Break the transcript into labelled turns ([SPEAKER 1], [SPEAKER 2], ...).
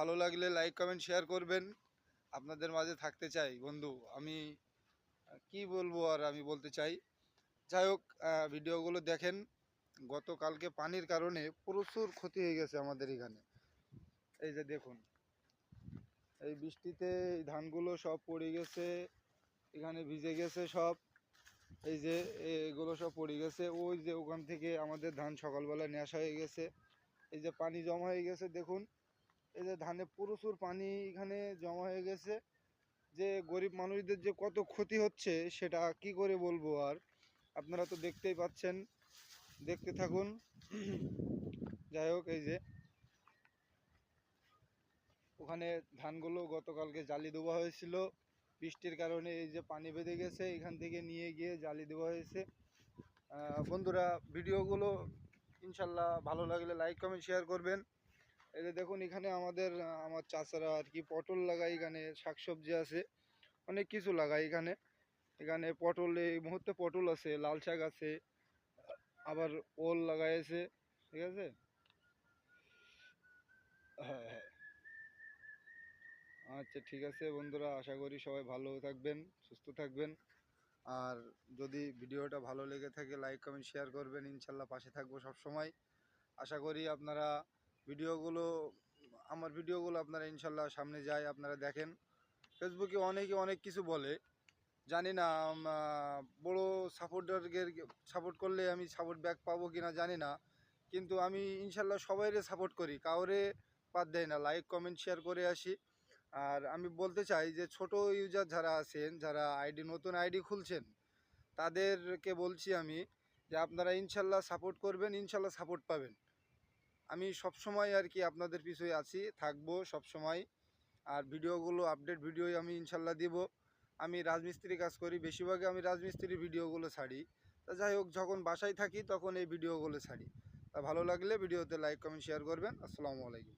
[SPEAKER 1] ভালো লাগলে like comment share করবেন। আপনাদের মাঝে থাকতে চাই বন্ধু। আমি কি বলবো আর আমি বলতে চাই, যাই হোক ভিডিওগুলো দেখেন। গতকালকে পানির কারণে প্রচুর ক্ষতি হয়ে গেছে আমাদের এখানে। এই যে দেখুন, এই বৃষ্টিতে এই ধানগুলো সব পড়ে গেছে, এখানে ভিজে গেছে সব। এই যে এগুলো সব পড়ে গেছে, ওই যে ওখান থেকে আমাদের ধান সকালবেলা নেশা হয়ে গেছে। এই যে পানি জমা হয়ে গেছে দেখুন, এই যে ধানে প্রচুর পানি এখানে জমা হয়ে গেছে। যে গরিব মানুষদের যে কত ক্ষতি হচ্ছে সেটা কি করে বলবো আর। আপনারা তো দেখতেই পাচ্ছেন, দেখতে থাকুন। যাই হোক, এই যে ওখানে ধানগুলো গতকালকে জালি দেওয়া হয়েছিল, বৃষ্টির কারণে এই যে পানি বেঁধে গেছে, এখান থেকে নিয়ে গিয়ে জালি দেওয়া হয়েছে। বন্ধুরা, ভিডিওগুলো ইনশাল্লাহ ভালো লাগলে লাইক কমেন্ট শেয়ার করবেন। এই যে দেখুন, এখানে আমার চাচারা আর কি পটল লাগায়, এখানে শাকসবজি আছে, অনেক কিছু লাগায় এখানে। এখানে পটল, এই মুহূর্তে পটল আছে, লাল শাক আছে, আবার ওল লাগাইছে। ঠিক আছে। হ্যাঁ, হ্যাঁ। আচ্ছা, ঠিক আছে বন্ধুরা, আশা করি সবাই ভালো থাকবেন, সুস্থ থাকবেন। আর যদি ভিডিওটা ভালো লেগে থাকে লাইক কমেন্ট শেয়ার করবেন, ইনশাল্লাহ পাশে থাকবো সব সময়। আশা করি আপনারা ভিডিওগুলো আমার ভিডিওগুলো আপনারা ইনশাল্লাহ সামনে যায়, আপনারা দেখেন। ফেসবুকে অনেকে অনেক কিছু বলে, জানি না বড় সাপোর্টারকে সাপোর্ট করলে আমি সাপোর্ট ব্যাক পাবো কি না জানি না। কিন্তু আমি ইনশাল্লাহ সবাইরে সাপোর্ট করি, কাউরে বাদ দেয় না, লাইক কমেন্ট শেয়ার করে আসি। আর আমি বলতে চাই যে ছোট ইউজার যারা আছেন, যারা নতুন আইডি খুলছেন, তাদেরকে বলছি আমি যে আপনারা ইনশাল্লাহ সাপোর্ট করবেন, ইনশাল্লাহ সাপোর্ট পাবেন। আমি সব সময় আর কি আপনাদের পিছনে আছি, থাকবো সব সময়। আর ভিডিওগুলো আপডেট ভিডিওই আমি ইনশাল্লাহ দিব। আমি রাজমিস্ত্রি কাজ করি, বেশিরভাগই আমি রাজমিস্ত্রির ভিডিওগুলো ছাড়ি। তা যাই হোক, যখন বাসায় থাকি তখন এই ভিডিওগুলো ছাড়ি। তা ভালো লাগলে ভিডিওতে লাইক কমেন্ট শেয়ার করবেন। আসসালামু আলাইকুম।